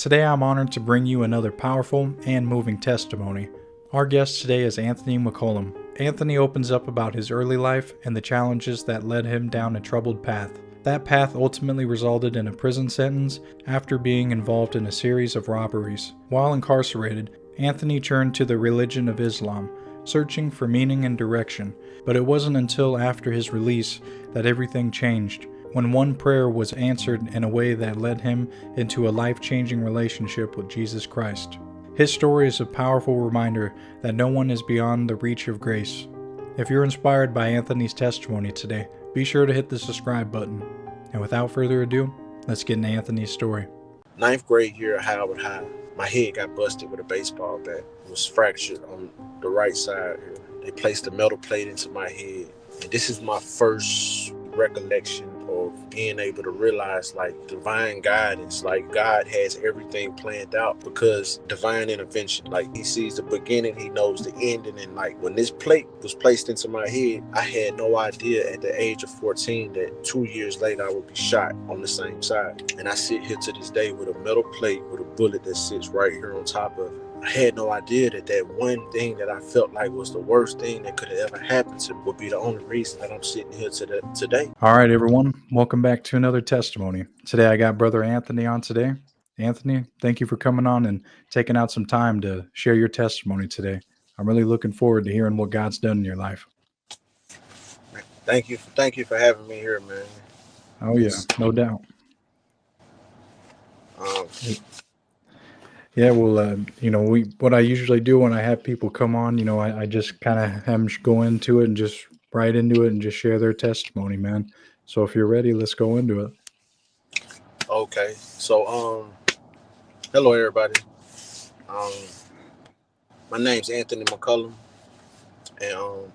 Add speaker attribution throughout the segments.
Speaker 1: Today I'm honored to bring you another powerful and moving testimony. Our guest today is Anthony McCollum. Anthony opens up about his early life and the challenges that led him down a troubled path. That path ultimately resulted in a prison sentence after being involved in a series of robberies. While incarcerated, Anthony turned to the religion of Islam, searching for meaning and direction. But it wasn't until after his release that everything changed, when one prayer was answered in a way that led him into a life-changing relationship with Jesus Christ. His story is a powerful reminder that no one is beyond the reach of grace. If you're inspired by Anthony's testimony today, be sure to hit the subscribe button. And without further ado, let's get into Anthony's story.
Speaker 2: Ninth grade year at Howard High, my head got busted with a baseball bat. It was fractured on the right side here. They placed a metal plate into my head. And this is my first recollection of being able to realize divine guidance, God has everything planned out, because divine intervention, he sees the beginning, he knows the ending. And when this plate was placed into my head, I had no idea at the age of 14 that 2 years later I would be shot on the same side. And I sit here to this day with a metal plate with a bullet that sits right here on top of it. I had no idea that one thing that I felt like was the worst thing that could have ever happened to me would be the only reason that I'm sitting here today.
Speaker 1: All right, everyone, welcome back to another testimony. Today I got Brother Anthony on today. Anthony, thank you for coming on and taking out some time to share your testimony today. I'm really looking forward to hearing what God's done in your life.
Speaker 2: Thank you for having me here, man.
Speaker 1: Oh yeah, no doubt. Yeah, well, what I usually do when I have people come on, I just kind of have them go into it and just right into it and just share their testimony, man. So if you're ready, let's go into it.
Speaker 2: Okay, so hello everybody. My name's Anthony McCollum, and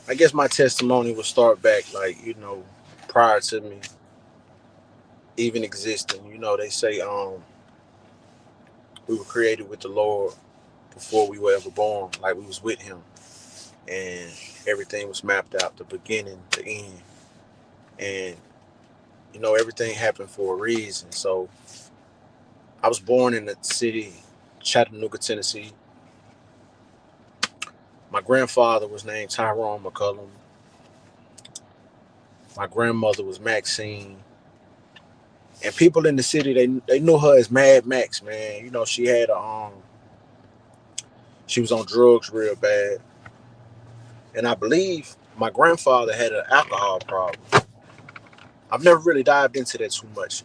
Speaker 2: I guess my testimony will start back prior to me even existing. They say we were created with the Lord before we were ever born, like we was with him, and everything was mapped out, the beginning, the end, and everything happened for a reason. So I was born in the city, Chattanooga, Tennessee. My grandfather was named Tyrone McCollum. My grandmother was Maxine. And people in the city, they knew her as Mad Max, man. She had she was on drugs real bad. And I believe my grandfather had an alcohol problem. I've never really dived into that too much.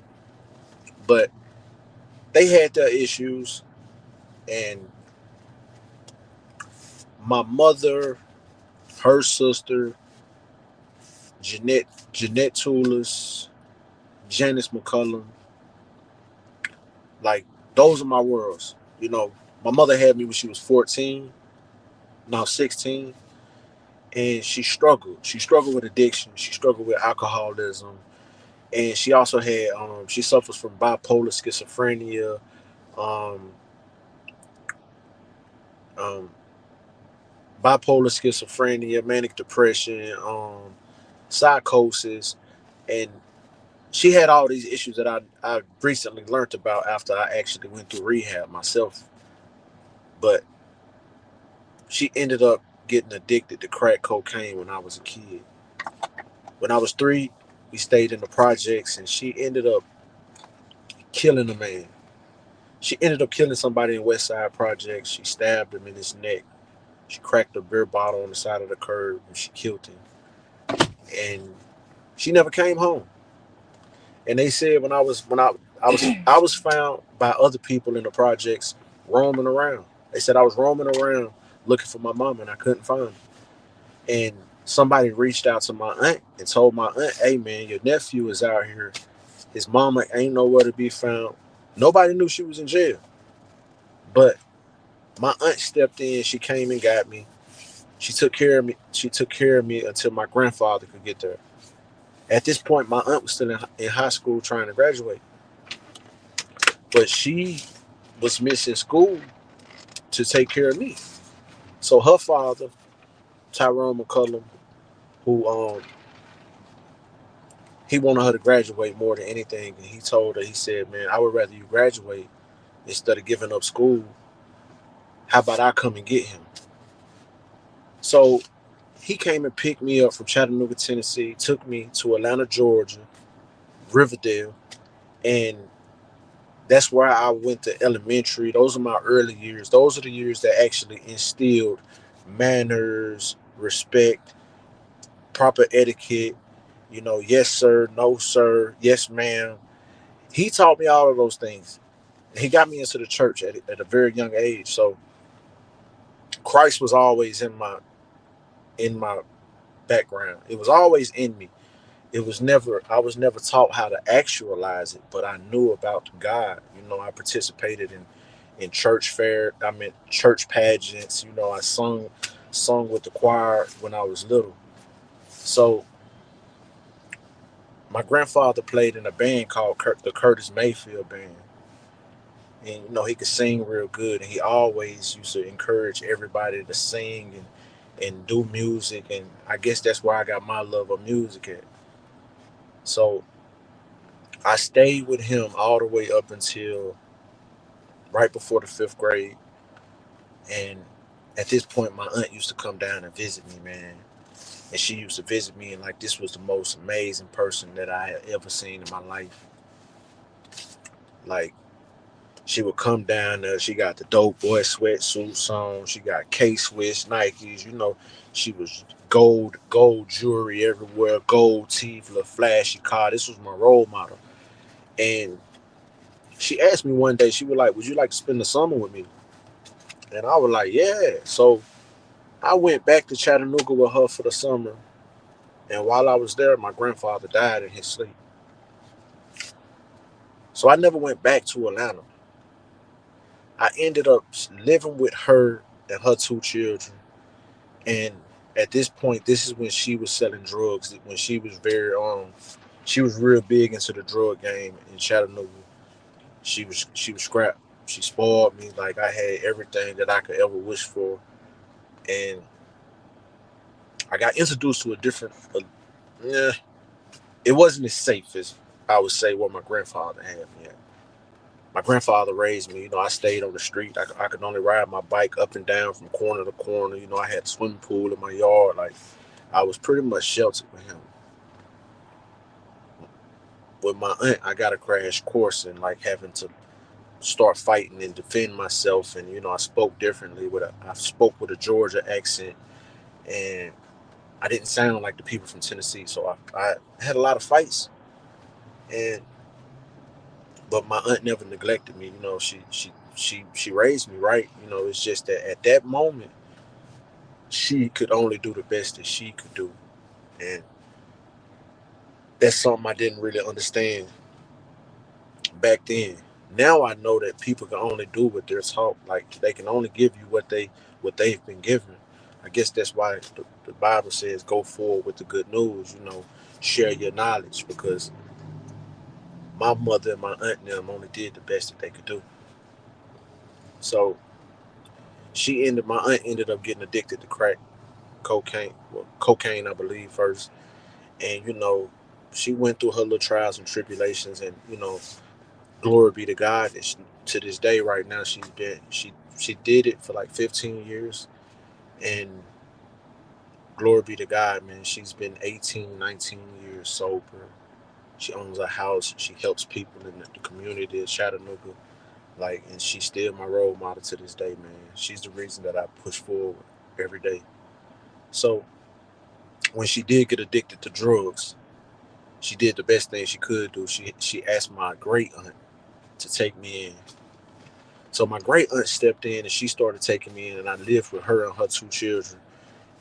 Speaker 2: But they had their issues. And my mother, her sister, Jeanette Toulis, Janice McCollum, those are my worlds. My mother had me when she was 14, now 16, and she struggled. She struggled with addiction. She struggled with alcoholism, and she also had she suffers from bipolar schizophrenia, um, manic depression, psychosis, and she had all these issues that I recently learned about after I actually went through rehab myself. But she ended up getting addicted to crack cocaine when I was a kid. When I was 3, we stayed in the projects, and she ended up killing a man. She ended up killing somebody in West Side Projects. She stabbed him in his neck. She cracked a beer bottle on the side of the curb, and she killed him. And she never came home. And they said when I was found by other people in the projects roaming around. They said I was roaming around looking for my mom, and I couldn't find her. And somebody reached out to my aunt and told my aunt, "Hey man, your nephew is out here. His mama ain't nowhere to be found." Nobody knew she was in jail. But my aunt stepped in. She came and got me. She took care of me. She took care of me until my grandfather could get there. At this point, my aunt was still in high school trying to graduate. But she was missing school to take care of me. So her father, Tyrone McCollum, who He wanted her to graduate more than anything, and he told her, he said, "Man, I would rather you graduate instead of giving up school. How about I come and get him?" So he came and picked me up from Chattanooga, Tennessee, took me to Atlanta, Georgia, Riverdale, and that's where I went to elementary. Those are my early years. Those are the years that actually instilled manners, respect, proper etiquette. Yes sir, no sir, yes ma'am. He taught me all of those things. He got me into the church at a very young age. So Christ was always in my background. It was always in me. I was never taught how to actualize it, but I knew about God. I participated in church fair. I mean church pageants. I sung with the choir when I was little. So my grandfather played in a band called the Curtis Mayfield Band, and he could sing real good, and he always used to encourage everybody to sing and do music, and I guess that's where I got my love of music at. So I stayed with him all the way up until right before the fifth grade. And at this point, my aunt used to come down and visit me, man. And she used to visit me, and like this was the most amazing person that I had ever seen in my life. Like, she would come down there. She got the dope boy sweatsuits on. She got K-Swiss Nikes. She was gold jewelry everywhere, gold teeth, little flashy car. This was my role model. And she asked me one day, she was like, "Would you like to spend the summer with me?" And I was like, "Yeah." So I went back to Chattanooga with her for the summer. And while I was there, my grandfather died in his sleep. So I never went back to Atlanta. I ended up living with her and her two children. And at this point, this is when she was selling drugs. When she was real big into the drug game in Chattanooga. She was scrapped. She spoiled me like I had everything that I could ever wish for, and I got introduced to a different. Eh, it wasn't as safe as I would say what my grandfather had me at. My grandfather raised me. I stayed on the street. I could only ride my bike up and down from corner to corner. I had a swimming pool in my yard. Like, I was pretty much sheltered with him. With my aunt, I got a crash course in like having to start fighting and defend myself. And I spoke differently. I spoke with a Georgia accent, and I didn't sound like the people from Tennessee. So I had a lot of fights, and but my aunt never neglected me. She raised me right. It's just that at that moment she could only do the best that she could do, and that's something I didn't really understand back then. Now I know that people can only do what they're taught. Like, they can only give you what they've been given. I guess that's why the Bible says go forward with the good news. Share your knowledge, because my mother and my aunt and them only did the best that they could do. So my aunt ended up getting addicted to crack cocaine, I believe, first. And she went through her little trials and tribulations, and glory be to God that to this day, right now, she did it for like 15 years, and glory be to God, man. She's been 18, 19 years sober. She owns a house. She helps people in the community of Chattanooga. Like, and she's still my role model to this day, man. She's the reason that I push forward every day. So when she did get addicted to drugs, she did the best thing she could do. She asked my great aunt to take me in. So my great aunt stepped in, and she started taking me in, and I lived with her and her two children.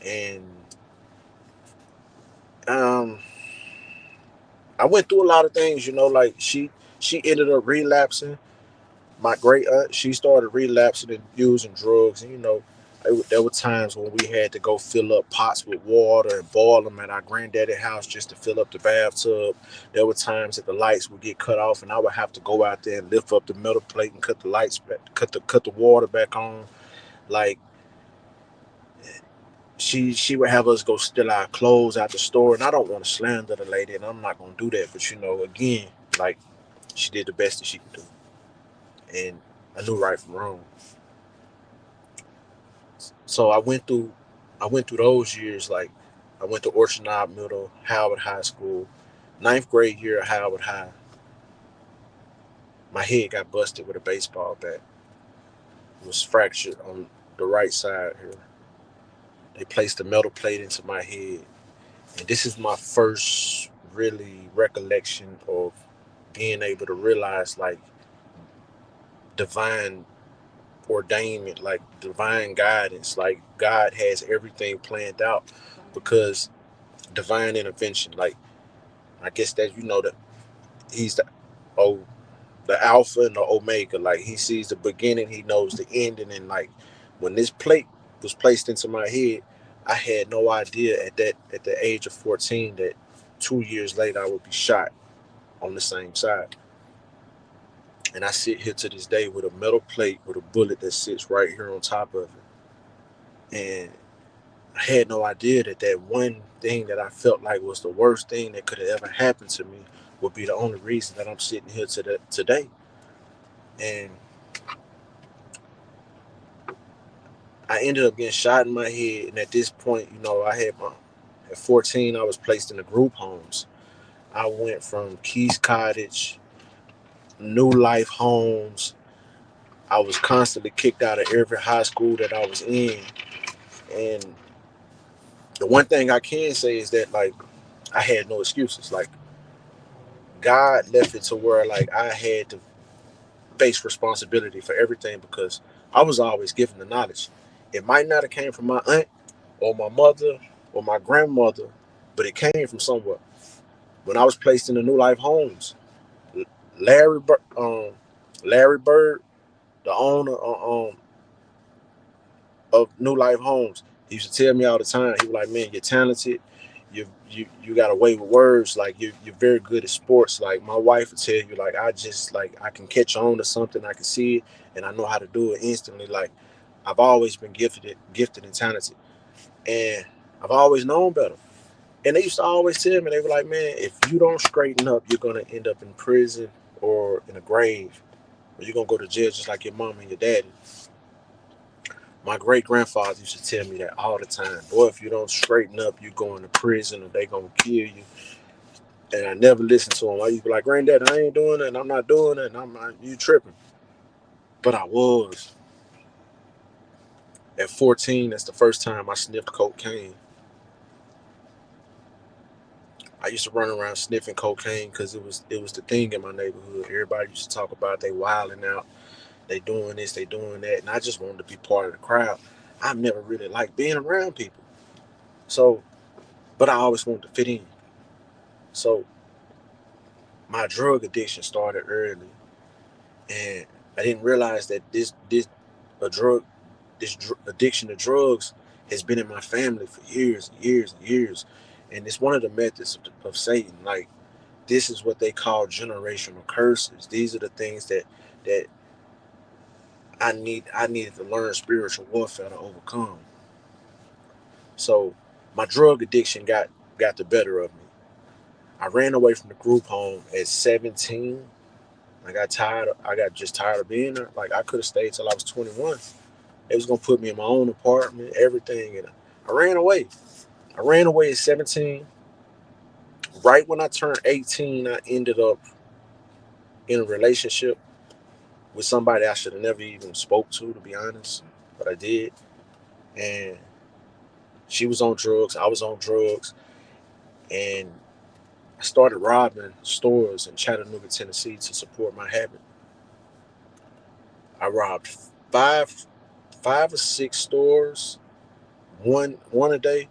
Speaker 2: And um, I went through a lot of things, like she ended up relapsing. My great aunt, she started relapsing and using drugs, and there were times when we had to go fill up pots with water and boil them at our granddaddy's house just to fill up the bathtub. There were times that the lights would get cut off, and I would have to go out there and lift up the metal plate and cut the lights back, cut the water back on. Like, she would have us go steal our clothes out the store, and I don't want to slander the lady, and I'm not gonna do that. But again, like she did the best that she could do, and I knew right from wrong. So I went through those years. Like I went to Orchard Knob Middle, Howard High School, ninth grade year at Howard High. My head got busted with a baseball bat. It was fractured on the right side here. They placed a metal plate into my head, and this is my first really recollection of being able to realize like divine ordainment, like divine guidance, like God has everything planned out because divine intervention. Like I guess that that he's oh the alpha and the omega. Like he sees the beginning, he knows the ending, and like when this plate was placed into my head, I had no idea at the age of 14 that 2 years later I would be shot on the same side. And I sit here to this day with a metal plate with a bullet that sits right here on top of it. And I had no idea that that one thing that I felt like was the worst thing that could have ever happened to me would be the only reason that I'm sitting here today. And I ended up getting shot in my head. And at this point, at 14, I was placed in the group homes. I went from Keys Cottage, New Life Homes. I was constantly kicked out of every high school that I was in. And the one thing I can say is that like I had no excuses. Like God left it to where like I had to face responsibility for everything because I was always given the knowledge. It might not have came from my aunt or my mother or my grandmother, but it came from somewhere. When I was placed in the New Life Homes, Larry, Larry Bird, the owner of New Life Homes, he used to tell me all the time. He was like, "Man, you're talented. You got a way with words. Like you're very good at sports. Like my wife would tell you, like I can catch on to something. I can see it, and I know how to do it instantly. Like I've always been gifted and talented, and I've always known better." And they used to always tell me, they were like, "Man, if you don't straighten up, you're gonna end up in prison or in a grave, or you're gonna go to jail just like your mom and your daddy." My great grandfather used to tell me that all the time. Boy, if you don't straighten up, you going to prison or they gonna kill you. And I never listened to him. I used to be like, "Granddad, I ain't doing that. And I'm not doing that. And I'm not, you tripping." But I was. At 14, that's the first time I sniffed cocaine. I used to run around sniffing cocaine because it was the thing in my neighborhood. Everybody used to talk about they wilding out, they doing this, they doing that, and I just wanted to be part of the crowd. I've never really liked being around people. So, but I always wanted to fit in. So my drug addiction started early, and I didn't realize that a drug addiction to drugs has been in my family for years and years and years, and it's one of the methods of Satan. Like this is what they call generational curses. These are the things that I needed to learn spiritual warfare to overcome. So my drug addiction got the better of me. I ran away from the group home at 17. I got just tired of being there. Like I could have stayed till I was 21. They was gonna put me in my own apartment, everything, and I ran away. I ran away at 17. Right when I turned 18, I ended up in a relationship with somebody I should have never even spoke to be honest. But I did. And she was on drugs, I was on drugs, and I started robbing stores in Chattanooga, Tennessee to support my habit. I robbed five five or six stores, one a day.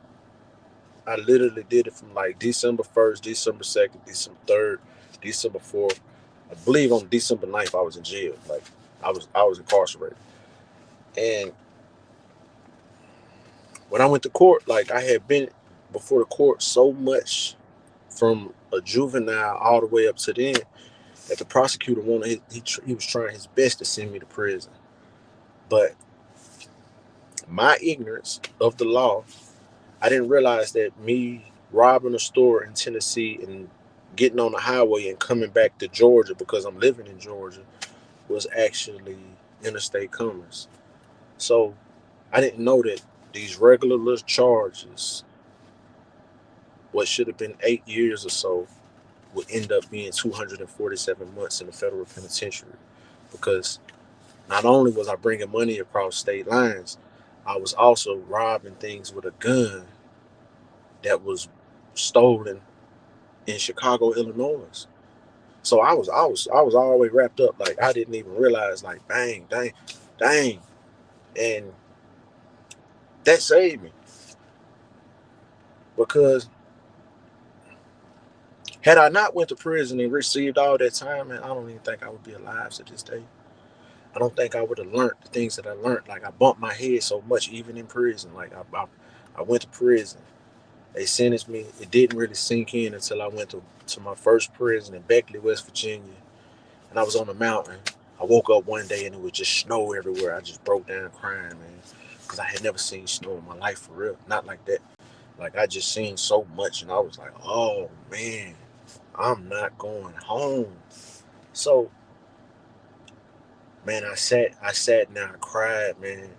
Speaker 2: I literally did it from like December 1st, December 2nd, December 3rd, December 4th. I believe on December 9th I was in jail. Like I was incarcerated. And when I went to court, like I had been before the court so much from a juvenile all the way up to then that the prosecutor wanted he was trying his best to send me to prison. But my ignorance of the law I didn't realize that me robbing a store in Tennessee and getting on the highway and coming back to Georgia because I'm living in Georgia was actually interstate commerce. So I didn't know that these regular little charges, what should have been 8 years or so, would end up being 247 months in the federal penitentiary. Because not only was I bringing money across state lines, I was also robbing things with a gun that was stolen in Chicago, Illinois. So I was all the way wrapped up. Like I didn't even realize. Like bang, dang, dang, and that saved me because had I not went to prison and received all that time, man, I don't even think I would be alive to this day. I don't think I would have learned the things that I learned. Like I bumped my head so much, even in prison. Like I went to prison. They sentenced me. It didn't really sink in until I went to my first prison in Beckley, West Virginia, and I was on the mountain. I woke up one day and it was just snow everywhere. I just broke down crying, man, because I had never seen snow in my life for real. Not like that. Like I just seen so much, and I was like, oh man, I'm not going home. So, man, I sat down and cried, man,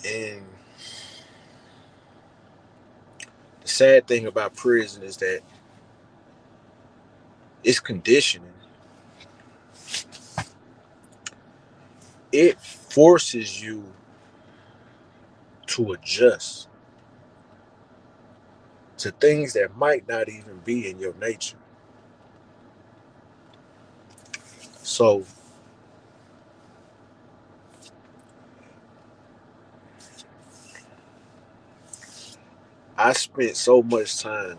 Speaker 2: and the sad thing about prison is that it's conditioning. It forces you to adjust to things that might not even be in your nature. So I spent so much time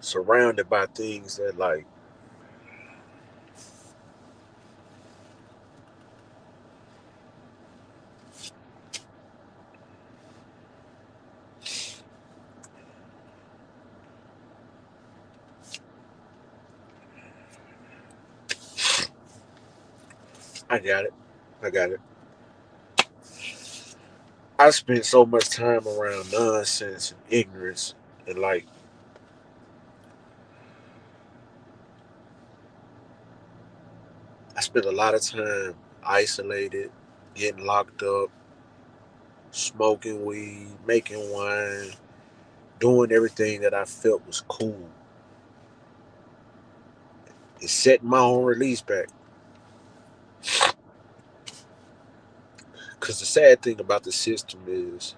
Speaker 2: surrounded by things that like I got it. I got it. I spent so much time around nonsense and ignorance and like I spent a lot of time isolated, getting locked up, smoking weed, making wine, doing everything that I felt was cool. And setting my own release back. Because the sad thing about the system is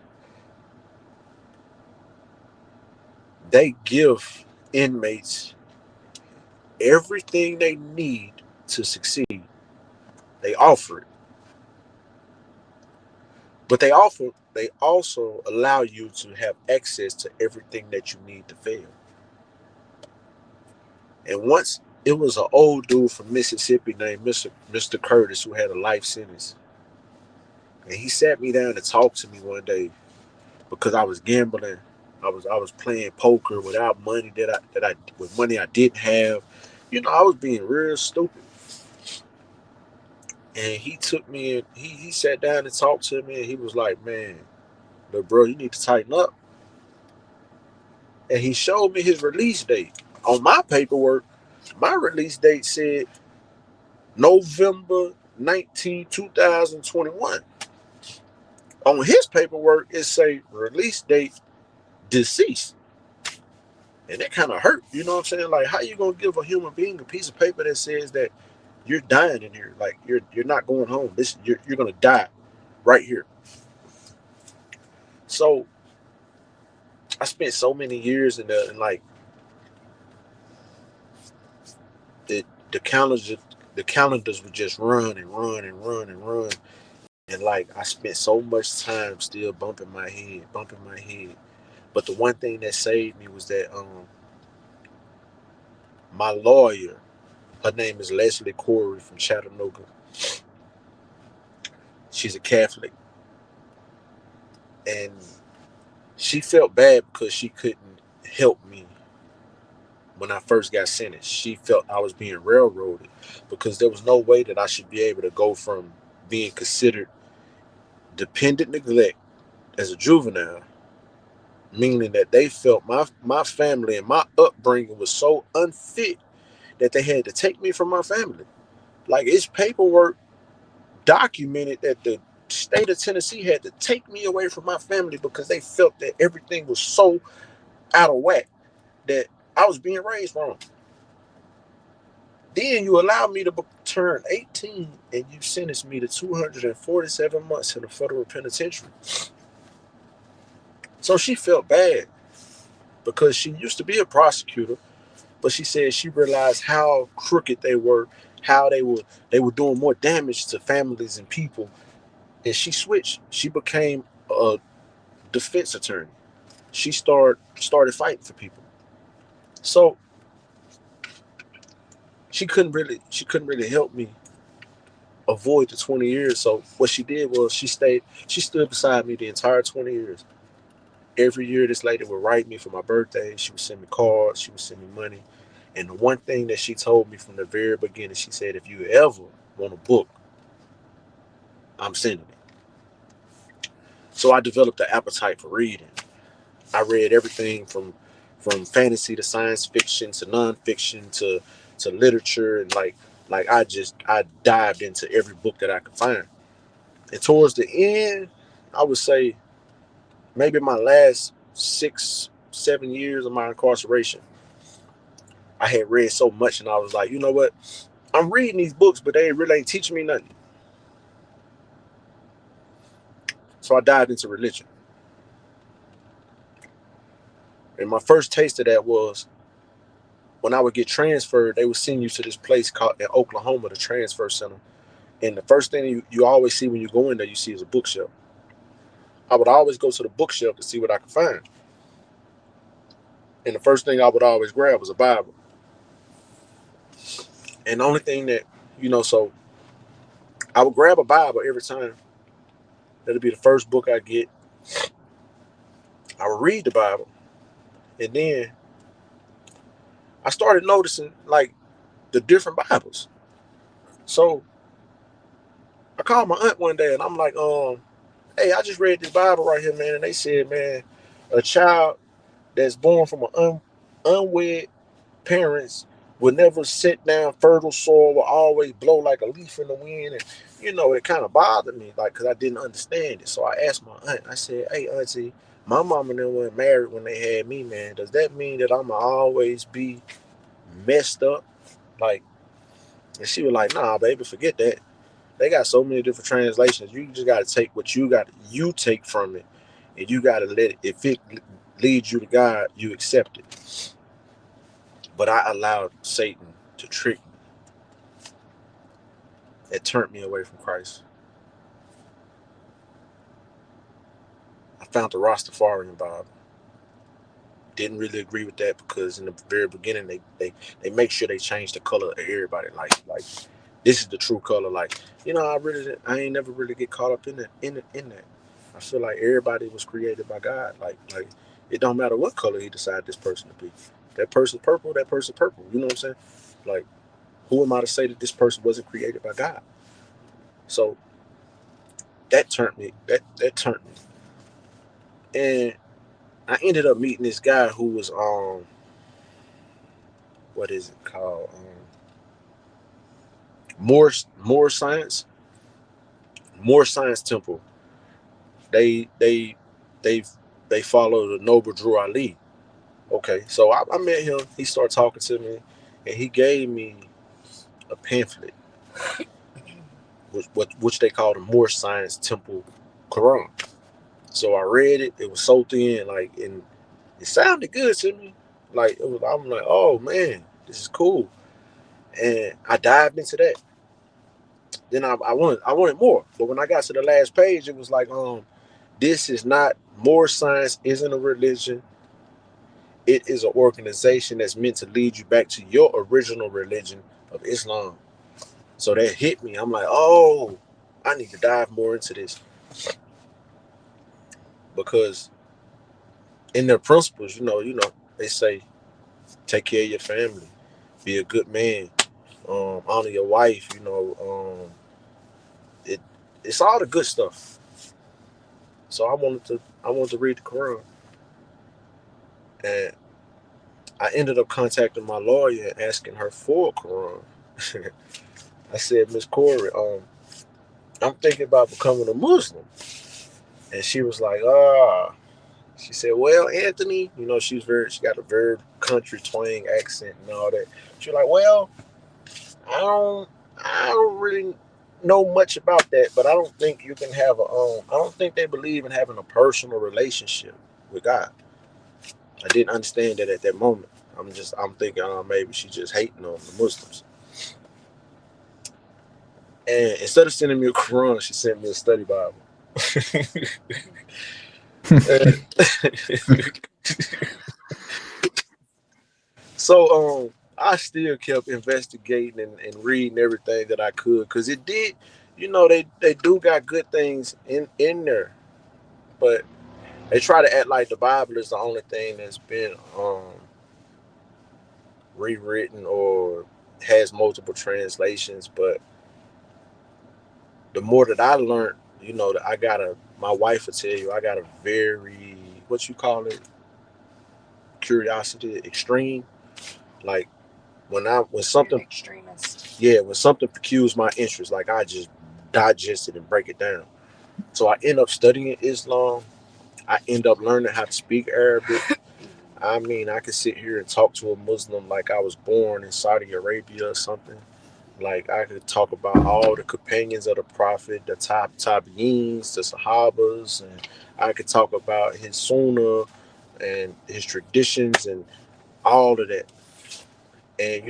Speaker 2: they give inmates everything they need to succeed. They offer it. But they also allow you to have access to everything that you need to fail. And once it was an old dude from Mississippi named Mr. Curtis who had a life sentence. And he sat me down to talk to me one day because I was gambling. I was playing poker without money that I with money I didn't have. You know, I was being real stupid. And he took me and he sat down and talked to me and he was like, man, look, bro, you need to tighten up. And he showed me his release date. On my paperwork, my release date said November 19, 2021. On his paperwork, it say release date deceased. And that kind of hurt. You know what I'm saying? Like, how you gonna give a human being a piece of paper that says that you're dying in here? Like, you're not going home. You're gonna die right here. So I spent so many years in there, and like the calendars would just run and run and run and run. And like I spent so much time still bumping my head. But the one thing that saved me was that my lawyer, her name is Leslie Corey from Chattanooga. She's a Catholic, and she felt bad because she couldn't help me when I first got sentenced. She felt I was being railroaded because there was no way that I should be able to go from being considered dependent neglect as a juvenile, meaning that they felt my family and my upbringing was so unfit that they had to take me from my family. Like, it's paperwork documented that the state of Tennessee had to take me away from my family because they felt that everything was so out of whack that I was being raised wrong. Then you allow me to turn 18 and you sentence me to 247 months in the federal penitentiary. So she felt bad because she used to be a prosecutor, but she said she realized how crooked they were, how they were doing more damage to families and people, and she switched. She became a defense attorney. She started fighting for people. So she couldn't really help me avoid the 20 years. So what she did was she stood beside me the entire 20 years. Every year this lady would write me for my birthday. She would send me cards, she would send me money. And the one thing that she told me from the very beginning, she said, if you ever want a book, I'm sending it. So I developed an appetite for reading. I read everything from fantasy to science fiction to nonfiction to literature, and I dived into every book that I could find. And towards the end, I would say maybe my last 6, 7 years of my incarceration, I had read so much, and I was like, you know what? I'm reading these books, but they really ain't teaching me nothing. So I dived into religion. And my first taste of that was when I would get transferred, they would send you to this place called in Oklahoma, the transfer center. And the first thing you always see when you go in there, you see is a bookshelf. I would always go to the bookshelf to see what I could find. And the first thing I would always grab was a Bible. And the only thing that, so I would grab a Bible every time. That'd be the first book I get. I would read the Bible. And then I started noticing like the different Bibles. So I called my aunt one day and I'm like, hey, I just read this Bible right here, man. And they said, man, a child that's born from an unwed parents would never sit down fertile soil, will always blow like a leaf in the wind. And, it kind of bothered me, like, because I didn't understand it. So I asked my aunt, I said, hey, auntie, my mom and them weren't married when they had me, man. Does that mean that I'm going to always be messed up? Like, and she was like, nah, baby, forget that. They got so many different translations. You just got to take what you take from it. And you got to let it, if it leads you to God, you accept it. But I allowed Satan to trick me. It turned me away from Christ. I found the Rastafarian Bible. Didn't really agree with that because in the very beginning they make sure they change the color of everybody. Like this is the true color. Like, I ain't never really get caught up in that. I feel like everybody was created by God. Like it don't matter what color he decided this person to be. That person's purple, that person's purple. You know what I'm saying? Like, who am I to say that this person wasn't created by God? So that turned me. That turned me. And I ended up meeting this guy who was what is it called? More Science, More Science Temple. They they they they follow the noble Drew Ali. Okay, so I met him. He started talking to me, and he gave me a pamphlet, which they call the More Science Temple Quran. So I read it. It was so thin, like, and it sounded good to me. Like, I'm like, oh man, this is cool. And I dived into that. Then I wanted more. But when I got to the last page, it was like, this is not, More Science isn't a religion. It is an organization that's meant to lead you back to your original religion of Islam. So that hit me. I'm like, oh, I need to dive more into this. Because in their principles, they say take care of your family, be a good man, honor your wife, it it's all the good stuff. So I wanted to read the Quran, and I ended up contacting my lawyer and asking her for a Quran. I said, Miss Corey, I'm thinking about becoming a Muslim, and she was like, ah. She said, "Well, Anthony, she got a very country twang accent and all that." She was like, "Well, I don't really know much about that, but I don't think you can have I don't think they believe in having a personal relationship with God." I didn't understand that at that moment. I'm thinking, maybe she's just hating on the Muslims. And instead of sending me a Quran, she sent me a study Bible. So I still kept investigating and reading everything that I could, because it did, they do got good things in there, but they try to act like the Bible is the only thing that's been rewritten or has multiple translations. But the more that I learned, that my wife would tell you, I got a very, what you call it, curiosity extreme. Like when something,
Speaker 3: extremist.
Speaker 2: yeah, when something piques my interest, like I just digest it and break it down. So I end up studying Islam. I end up learning how to speak Arabic. I mean, I could sit here and talk to a Muslim like I was born in Saudi Arabia or something. Like I could talk about all the companions of the Prophet, the tabi'ins, the Sahabas, and I could talk about his Sunnah and his traditions and all of that. And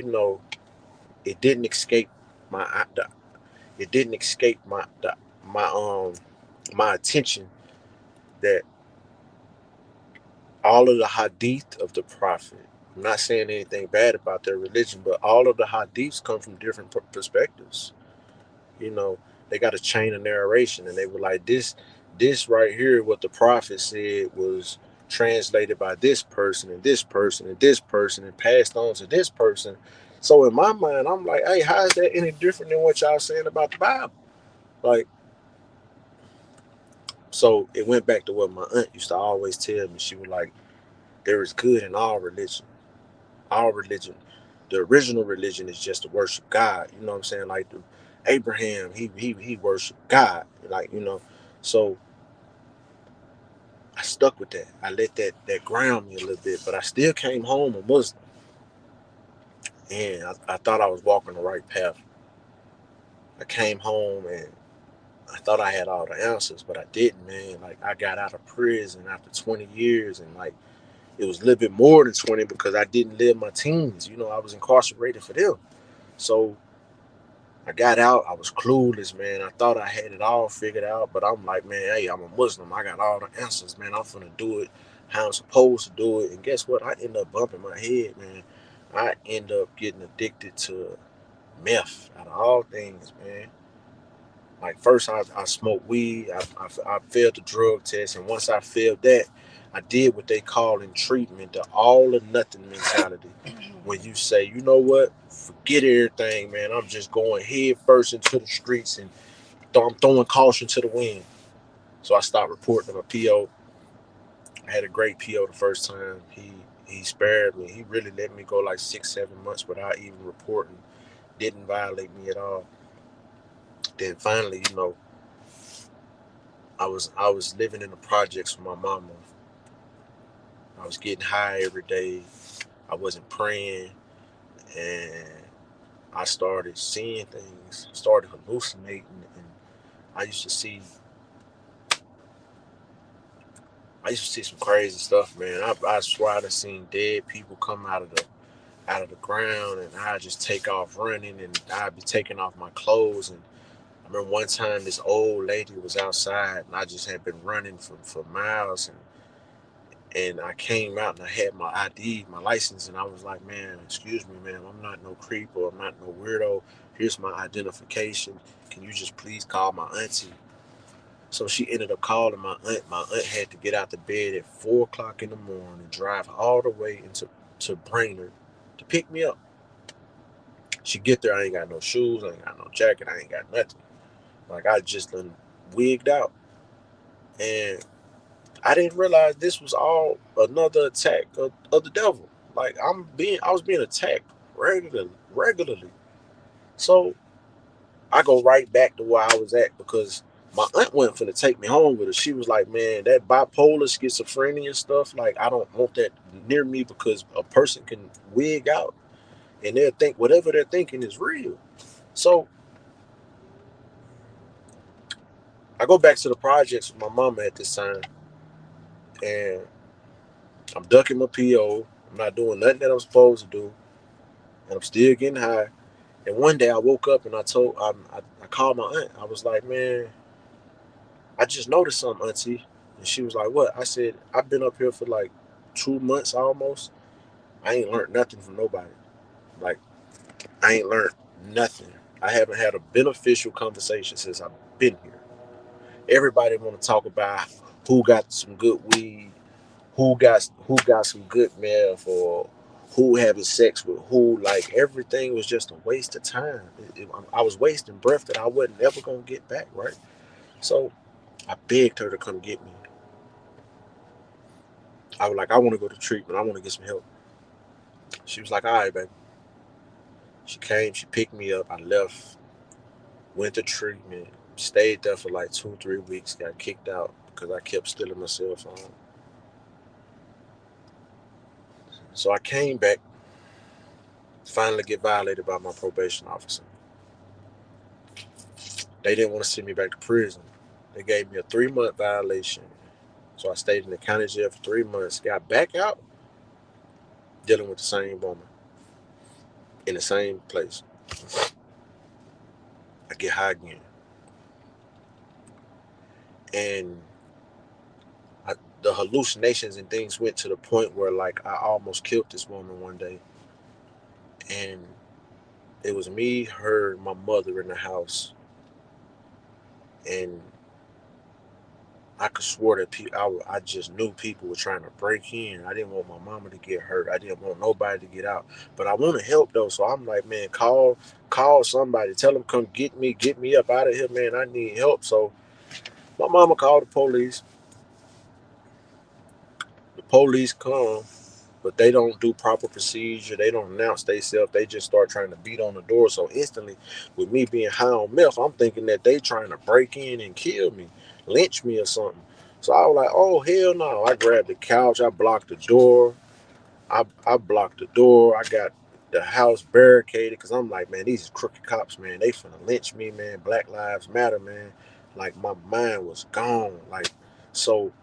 Speaker 2: it didn't escape my it didn't escape my my attention that all of the hadith of the Prophet. I'm not saying anything bad about their religion, but all of the hadiths come from different perspectives. You know, they got a chain of narration, and they were like, this right here, what the Prophet said was translated by this person and this person and this person and passed on to this person. So in my mind, I'm like, hey, how is that any different than what y'all saying about the Bible? Like, so it went back to what my aunt used to always tell me. She was like, there is good in all religion. All religion. The original religion is just to worship God. You know what I'm saying? Like Abraham, he worshiped God. So I stuck with that. I let that ground me a little bit, but I still came home a Muslim, and I thought I was walking the right path. I came home and I thought I had all the answers, but I didn't, man. Like I got out of prison after 20 years, and like it was a little bit more than 20 because I didn't live my teens. I was incarcerated for them. So I got out. I was clueless, man. I thought I had it all figured out, but I'm like, man, hey, I'm a Muslim. I got all the answers, man. I'm finna do it how I'm supposed to do it. And guess what? I end up bumping my head, man. I end up getting addicted to meth out of all things, man. Like first, I smoked weed. I failed the drug test, and once I failed that, I did what they call in treatment the all or nothing mentality. When you say, you know what, forget everything, man. I'm just going head first into the streets, and I'm throwing caution to the wind. So I stopped reporting to my PO. I had a great PO the first time. He spared me. He really let me go like 6, 7 months without even reporting. Didn't violate me at all. Then finally, I was living in the projects with my mama. I was getting high every day. I wasn't praying, and I started seeing things. Started hallucinating, and I used to see. I used to see some crazy stuff, man. I swear I've seen dead people come out of the ground, and I just take off running, and I'd be taking off my clothes. And I remember one time this old lady was outside, and I just had been running for miles, and I came out and I had my ID, my license, and I was like, man, excuse me, man, I'm not no creep or I'm not no weirdo. Here's my identification. Can you just please call my auntie? So she ended up calling my aunt. My aunt had to get out the bed at 4 o'clock in the morning and drive all the way into Brainerd to pick me up. She get there, I ain't got no shoes, I ain't got no jacket, I ain't got nothing. Like I just done wigged out. And I didn't realize this was all another attack of the devil. Like I was being attacked regularly. So I go right back to where I was at because my aunt wasn't finna take me home with her. She was like, man, that bipolar schizophrenia stuff, like I don't want that near me because a person can wig out and they'll think whatever they're thinking is real. So I go back to the projects with my mama at this time, and I'm ducking my PO. I'm not doing nothing that I'm supposed to do, and I'm still getting high. And one day I woke up and I called my aunt. I was like, man, I just noticed something, auntie. And she was like, what? I said, I've been up here for like 2 months almost. I ain't learned nothing from nobody. Like, I ain't learned nothing. I haven't had a beneficial conversation since I've been here. Everybody want to talk about who got some good weed, who got some good meth, or who having sex with who. Like everything was just a waste of time. I was wasting breath that I wasn't ever gonna get back. Right. So I begged her to come get me. I was like, I want to go to treatment. I want to get some help. She was like, all right, baby. She came. She picked me up. I left. Went to treatment. Stayed there for like 2, 3 weeks. Got kicked out because I kept stealing my cell phone. So I came back. Finally get violated by my probation officer. They didn't want to send me back to prison. They gave me a 3 month violation. So I stayed in the county jail for 3 months. Got back out dealing with the same woman in the same place. I get high again. And the hallucinations and things went to the point where like I almost killed this woman one day. And it was me, her, my mother in the house. And I could swear that I just knew people were trying to break in. I didn't want my mama to get hurt. I didn't want nobody to get out. But I want to help though. So I'm like, man, call somebody. Tell them come get me up out of here, man. I need help. So my mama called the police. The police come, but they don't do proper procedure. They don't announce themselves. They just start trying to beat on the door. So instantly, with me being high on meth, I'm thinking that they trying to break in and kill me, lynch me or something. So I was like, oh hell no. I grabbed the couch, I blocked the door. I blocked the door. I got the house barricaded because I'm like, man, these crooked cops, man, they finna lynch me, man. Black Lives Matter, man. Like my mind was gone. Like so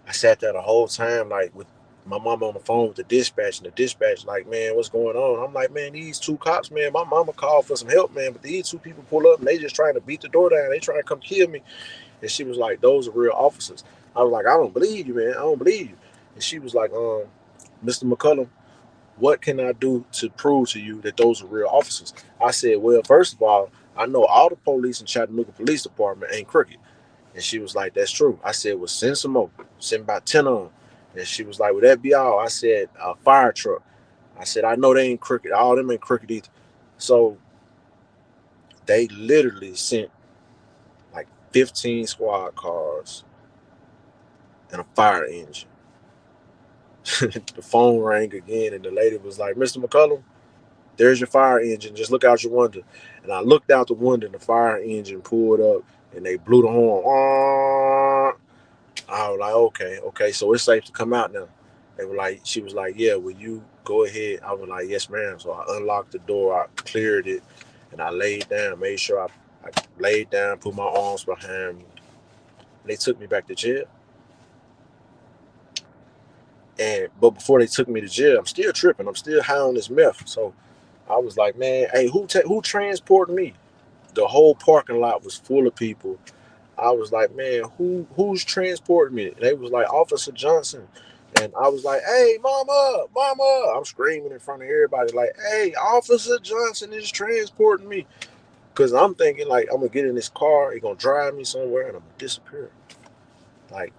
Speaker 2: I sat there the whole time, like with my mama on the phone with the dispatch, and the dispatch, like, man, what's going on? I'm like, man, these two cops, man, my mama called for some help, man, but these two people pull up and they just trying to beat the door down. They trying to come kill me. And she was like, those are real officers. I was like, I don't believe you, man. I don't believe you. And she was like, Mr. McCollum, what can I do to prove to you that those are real officers? I said, well, first of all, I know all the police in Chattanooga Police Department ain't crooked. And she was like, that's true. I said, well, send some more. Send about 10 on. And she was like, would that be all? I said, a fire truck. I said, I know they ain't crooked. All of them ain't crooked either. So they literally sent like 15 squad cars and a fire engine. The phone rang again, and the lady was like, Mr. McCullum, there's your fire engine. Just look out your window. And I looked out the window, and the fire engine pulled up, and they blew the horn. I was like, okay, so it's safe to come out now. They were like, she was like, yeah, will you go ahead? I was like, yes, ma'am. So I unlocked the door, I cleared it, and I laid down, made sure I laid down, put my arms behind me. And they took me back to jail. But before they took me to jail, I'm still tripping. I'm still high on this meth. So I was like, man, hey, who transported me? The whole parking lot was full of people. I was like, man, who's transporting me? And they was like, Officer Johnson. And I was like, hey, mama. I'm screaming in front of everybody, like, hey, Officer Johnson is transporting me. Because I'm thinking, like, I'm going to get in this car, he's going to drive me somewhere, and I'm going to disappear. Like,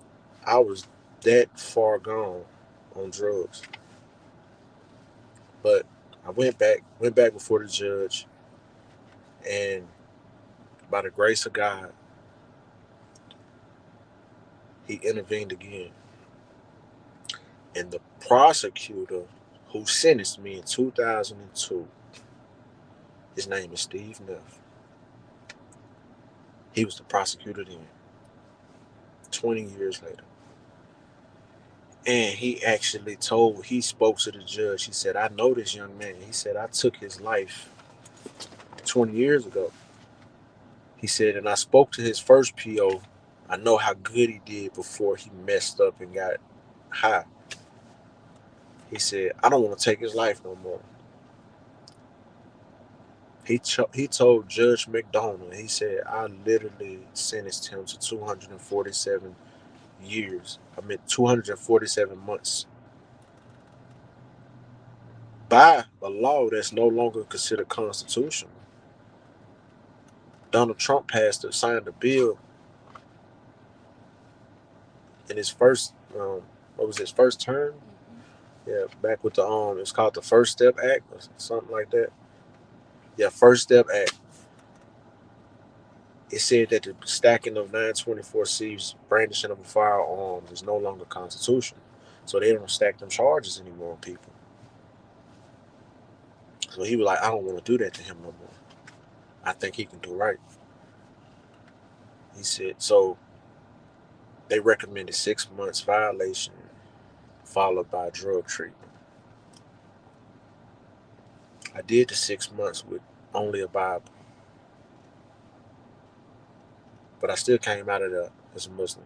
Speaker 2: I was that far gone on drugs. But I went back before the judge, and by the grace of God, he intervened again. And the prosecutor who sentenced me in 2002, his name is Steve Neff. He was the prosecutor then, 20 years later. And he spoke to the judge. He said, I know this young man. He said, I took his life 20 years ago. He said, and I spoke to his first PO. I know how good he did before he messed up and got high. He said, I don't want to take his life no more. He told Judge McDonald, he said, I literally sentenced him to 247 years. I meant 247 months. By a law that's no longer considered constitutional. Donald Trump signed a bill in his first, what was his first term? Yeah, back with the it's called the First Step Act or something like that. Yeah, First Step Act. It said that the stacking of 924C's brandishing of a firearm is no longer constitutional. So they don't stack them charges anymore on people. So he was like, I don't want to do that to him no more. I think he can do right. He said, so they recommended 6 months violation followed by drug treatment. I did the 6 months with only a Bible. But I still came out of there as a Muslim.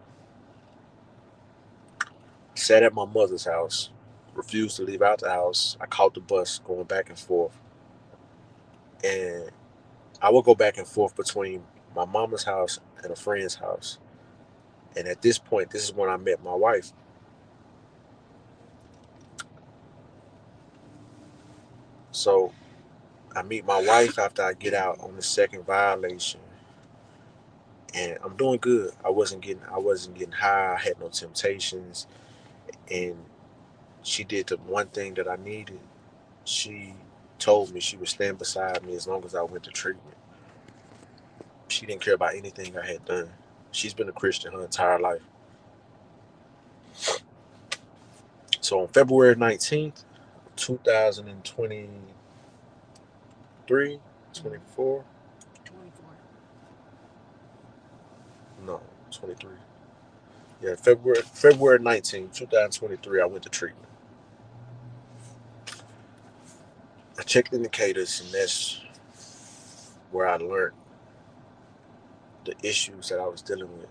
Speaker 2: Sat at my mother's house, refused to leave out the house. I caught the bus going back and forth. And I would go back and forth between my mama's house and a friend's house. And at this point, this is when I met my wife. So I meet my wife after I get out on the second violation. And I'm doing good. I wasn't getting high. I had no temptations. And she did the one thing that I needed. She told me she would stand beside me as long as I went to treatment. She didn't care about anything I had done. She's been a Christian her entire life. So on February 19th, 2023, 24?
Speaker 3: 24.
Speaker 2: No, 23. Yeah, February 19th, 2023, I went to treatment. I checked indicators, and that's where I learned the issues that I was dealing with.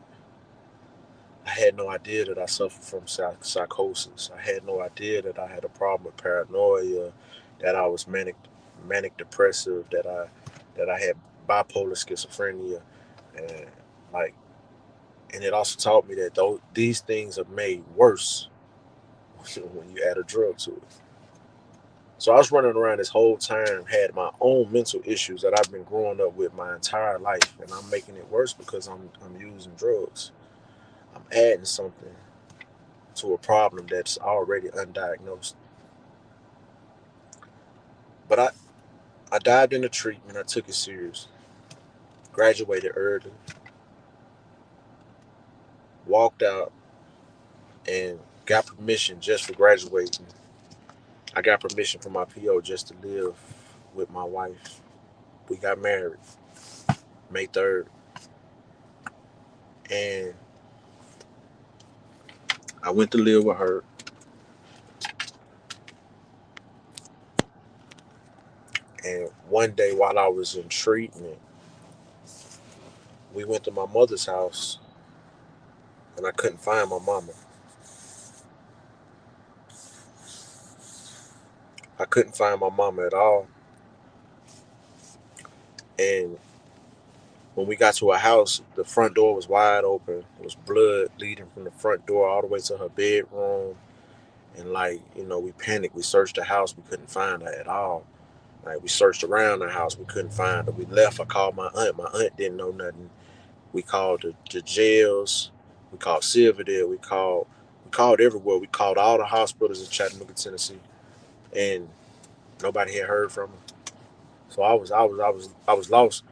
Speaker 2: I had no idea that I suffered from psychosis. I had no idea that I had a problem with paranoia, that I was manic depressive, that I had bipolar schizophrenia, and like, and it also taught me that these things are made worse when you add a drug to it. So I was running around this whole time, had my own mental issues that I've been growing up with my entire life, and I'm making it worse because I'm using drugs. I'm adding something to a problem that's already undiagnosed. But I dived into treatment. I took it serious. Graduated early. Walked out and got permission just for graduating. I got permission from my PO just to live with my wife. We got married May 3rd. And I went to live with her. And one day while I was in treatment, we went to my mother's house and I couldn't find my mama. I couldn't find my mama at all. And when we got to her house, the front door was wide open. There was blood leading from the front door all the way to her bedroom. And we panicked. We searched the house. We couldn't find her at all. Like, we searched around the house. We couldn't find her. We left. I called my aunt. My aunt didn't know nothing. We called the jails. We called Silverdale. We called everywhere. We called all the hospitals in Chattanooga, Tennessee, and nobody had heard from her. So I was lost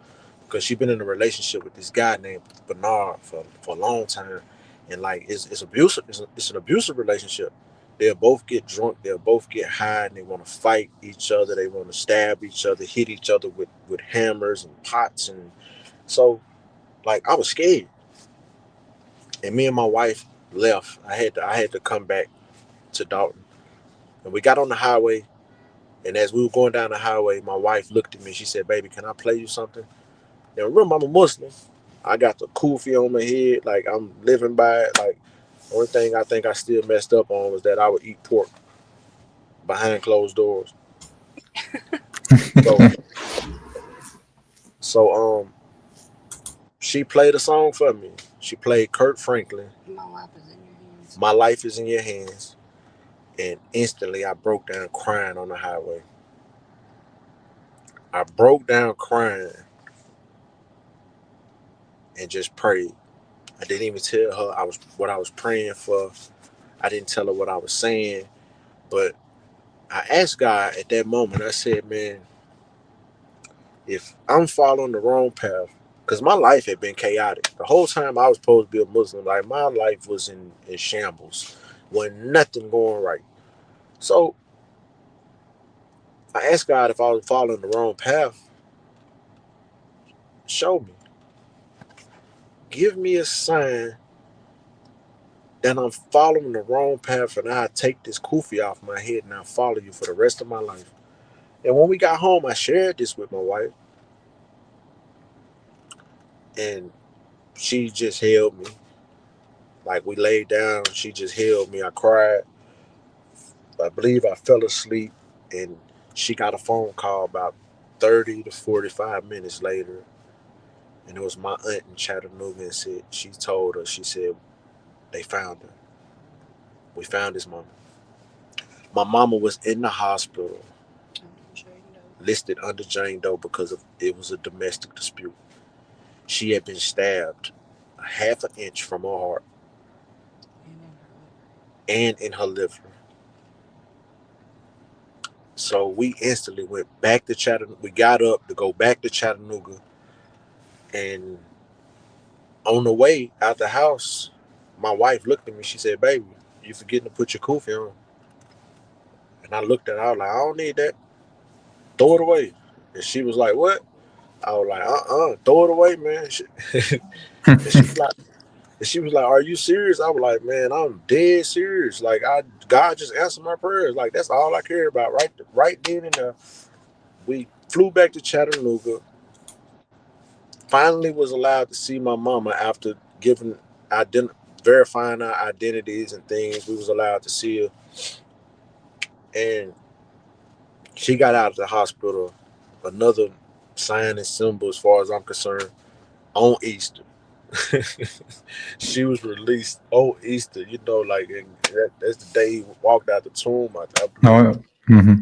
Speaker 2: because she'd been in a relationship with this guy named Bernard for a long time, And like it's abusive. It's an abusive relationship. They'll both get drunk. They'll both get high, and they want to fight each other. They want to stab each other, hit each other with hammers and pots. And so, like, I was scared. And me and my wife left. I had to come back to Dalton, and we got on the highway. And as we were going down the highway, my wife looked at me. She said, "Baby, can I play you something?" Now remember, I'm a Muslim. I got the kufi on my head. Like, I'm living by it. Like, only thing I think I still messed up on was that I would eat pork behind closed doors. So so she played a song for me. She played Kurt Franklin.
Speaker 3: My life is in your hands.
Speaker 2: My life is in your hands. And instantly I broke down crying on the highway. I broke down crying and just prayed. I didn't even tell her what I was praying for. I didn't tell her what I was saying. But I asked God at that moment, I said, man, if I'm following the wrong path, because my life had been chaotic. The whole time I was supposed to be a Muslim, like my life was in shambles, wasn't nothing going right. So I asked God if I was following the wrong path, show me. Give me a sign that I'm following the wrong path and I take this kufi off my head and I follow you for the rest of my life. And when we got home, I shared this with my wife and she just held me. Like, we laid down, she just held me. I cried. I believe I fell asleep, and she got a phone call about 30 to 45 minutes later. And it was my aunt in Chattanooga, and she told her, she said, they found her. We found his mama. My mama was in the hospital, listed under Jane Doe because it was a domestic dispute. She had been stabbed a half an inch from her heart and in her liver. So we instantly went back to Chattanooga. We got up to go back to Chattanooga, and on the way out the house, my wife looked at me. She said, "Baby, you forgetting to put your kufi on." And I looked at her. I was like, "I don't need that. Throw it away." And she was like, "What?" I was like, throw it away, man." And she was like, "Are you serious?" I was like, "Man, I'm dead serious. Like, God just answered my prayers. Like, that's all I care about." Right then and there, we flew back to Chattanooga. Finally, was allowed to see my mama after giving verifying our identities and things. We was allowed to see her, and she got out of the hospital. Another sign and symbol, as far as I'm concerned, on Easter. She was released on Easter. Like, that's the day he walked out the tomb. I believe.
Speaker 1: Oh, mm-hmm.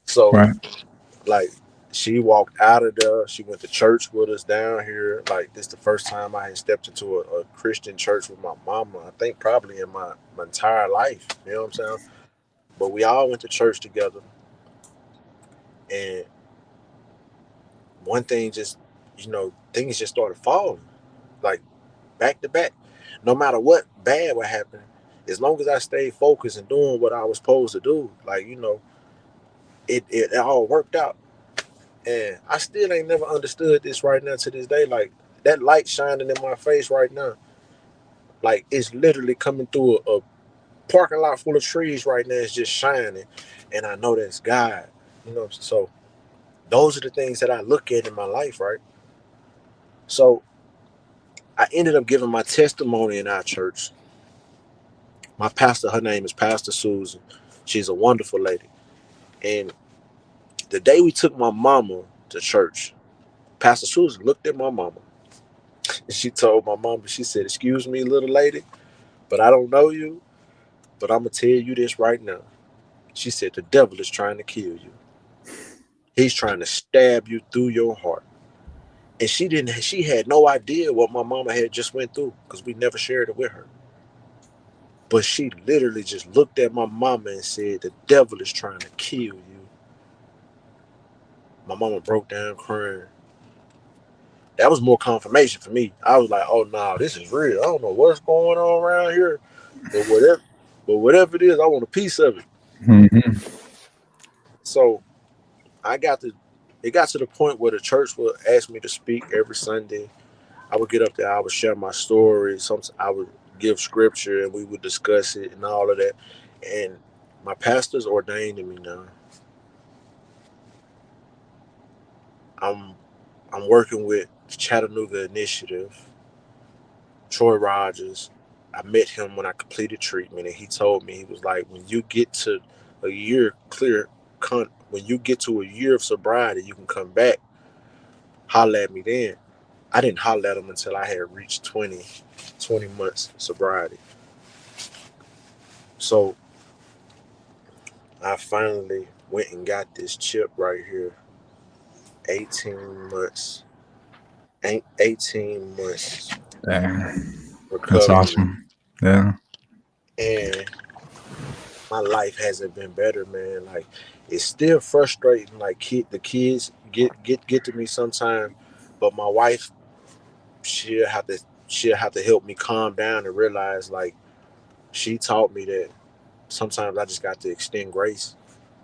Speaker 2: So,
Speaker 1: Right.
Speaker 2: like, she walked out of there. She went to church with us down here. Like, this the first time I had stepped into a Christian church with my mama. I think probably in my entire life. You know what I'm saying? But we all went to church together, and one thing just, things just started falling, like, back to back. No matter what bad would happen, as long as I stayed focused and doing what I was supposed to do, like, it all worked out. And I still ain't never understood this right now to this day. Like, that light shining in my face right now, like, it's literally coming through a parking lot full of trees right now. It's just shining, and I know that's God. So those are the things that I look at in my life, right? So I ended up giving my testimony in our church. My pastor, her name is Pastor Susan. She's a wonderful lady. And the day we took my mama to church, Pastor Susan looked at my mama and she told my mama, she said, "Excuse me, little lady, but I don't know you, but I'm going to tell you this right now." She said, "The devil is trying to kill you. He's trying to stab you through your heart." And she had no idea what my mama had just went through because we never shared it with her. But she literally just looked at my mama and said, "The devil is trying to kill you." My mama broke down crying. That was more confirmation for me. I was like, oh no, this is real. I don't know what's going on around here, but whatever it is, I want a piece of it.
Speaker 1: Hmm.
Speaker 2: So I got to it got to the point where the church would ask me to speak every Sunday. I would get up there, I would share my story. Sometimes I would give scripture and we would discuss it and all of that. And my pastor's ordained me now. I'm I'm working with Chattanooga Initiative, Troy Rogers. I met him when I completed treatment, and he told me, he was like, when you get to a year clear, when you get to a year of sobriety, you can come back. Holler at me then. I didn't holler at him until I had reached 20 months sobriety. So I finally went and got this chip right here. 18 months. 18 months
Speaker 1: Damn. That's
Speaker 2: recovery.
Speaker 1: awesome. Yeah.
Speaker 2: And my life hasn't been better, man. Like, it's still frustrating. Like, the kids get to me sometime, but my wife, she'll have to she'll have to help me calm down and realize, like, she taught me that sometimes I just got to extend grace.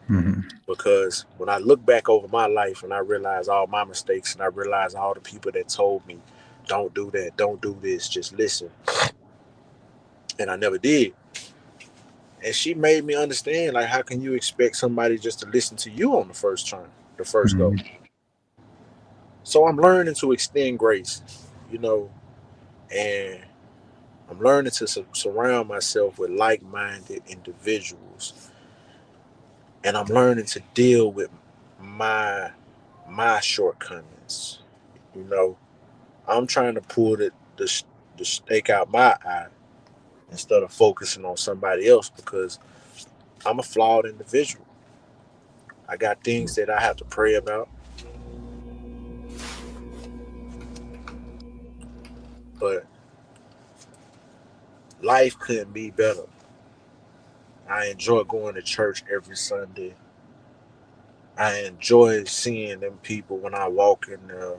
Speaker 1: Hmm.
Speaker 2: Because when I look back over my life and I realize all my mistakes and I realize all the people that told me, don't do that, don't do this, just listen, and I never did. And she made me understand, like, how can you expect somebody just to listen to you on the first try, the first go?
Speaker 1: Hmm.
Speaker 2: So I'm learning to extend grace, you know, and I'm learning to surround myself with like-minded individuals, and I'm learning to deal with my my shortcomings. You know, I'm trying to pull the stake out my eye instead of focusing on somebody else because I'm a flawed individual. I got things that I have to pray about, but life couldn't be better. I enjoy going to church every Sunday. I enjoy seeing them people when I walk in there.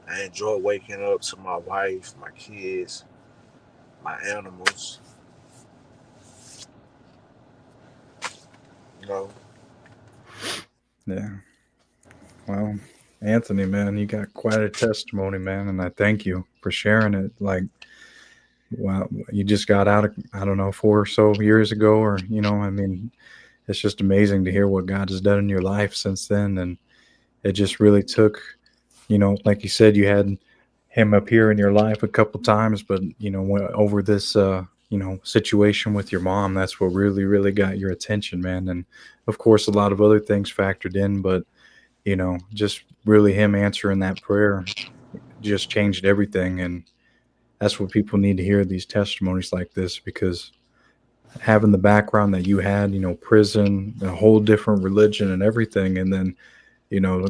Speaker 2: I enjoy waking up to my wife, my kids, my animals. You know,
Speaker 1: Yeah. Well, Anthony, man, you got quite a testimony, man, and I thank you for sharing it. Like, wow, you just got out of, I don't know, 4 or so years ago, or, I mean, it's just amazing to hear what God has done in your life since then. And it just really took, like you said, you had him appear in your life a couple times, but, over this, situation with your mom, that's what really, really got your attention, man. And of course, a lot of other things factored in, but, just really him answering that prayer just changed everything. And that's what people need to hear, these testimonies like this, because having the background that you had, prison, a whole different religion and everything, and then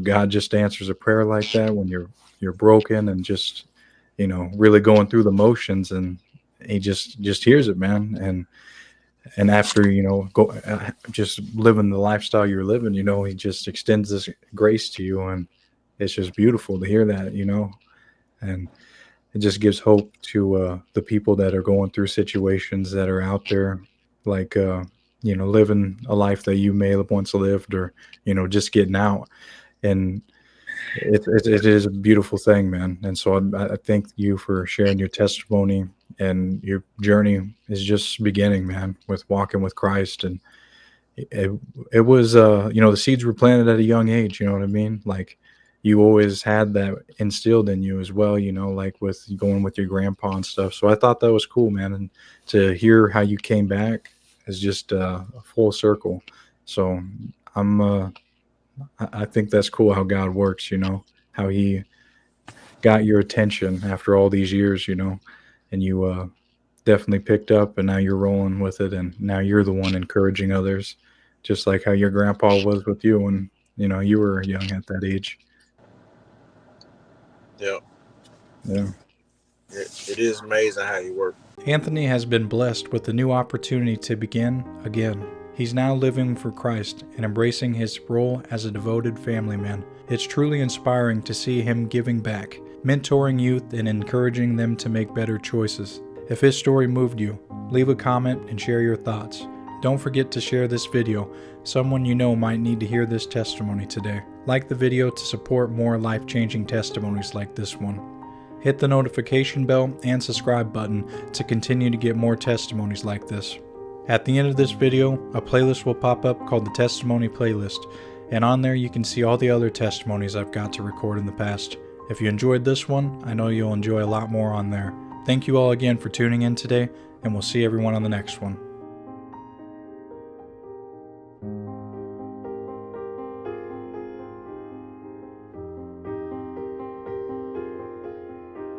Speaker 1: God just answers a prayer like that when you're broken and just really going through the motions, and he just hears it, man. And after go just living the lifestyle you're living, he just extends this grace to you, and it's just beautiful to hear that, and it just gives hope to the people that are going through situations that are out there, like living a life that you may have once lived, or just getting out. And it is a beautiful thing, man. And so I thank you for sharing your testimony, and your journey is just beginning, man, with walking with Christ. And it, it was the seeds were planted at a young age, you know what I mean? Like, you always had that instilled in you as well, like with going with your grandpa and stuff. So I thought that was cool, man. And to hear how you came back is just a full circle. So I'm I think that's cool how God works, how he got your attention after all these years, and you definitely picked up, and now you're rolling with it, and now you're the one encouraging others, just like how your grandpa was with you when, you were young at that age.
Speaker 2: yeah,
Speaker 1: Yeah.
Speaker 2: it is amazing how you work.
Speaker 1: Anthony has been blessed with the new opportunity to begin again. He's now living for Christ and embracing his role as a devoted family man. It's truly inspiring to see him giving back mentoring youth and encouraging them to make better choices. If his story moved you, leave a comment and share your thoughts. Don't forget to share this video. Someone you know might need to hear this testimony today. Like the video to support more life-changing testimonies like this one. Hit the notification bell and subscribe button to continue to get more testimonies like this. At the end of this video, a playlist will pop up called the Testimony Playlist, and on there you can see all the other testimonies I've got to record in the past. If you enjoyed this one, I know you'll enjoy a lot more on there. Thank you all again for tuning in today, and we'll see everyone on the next one.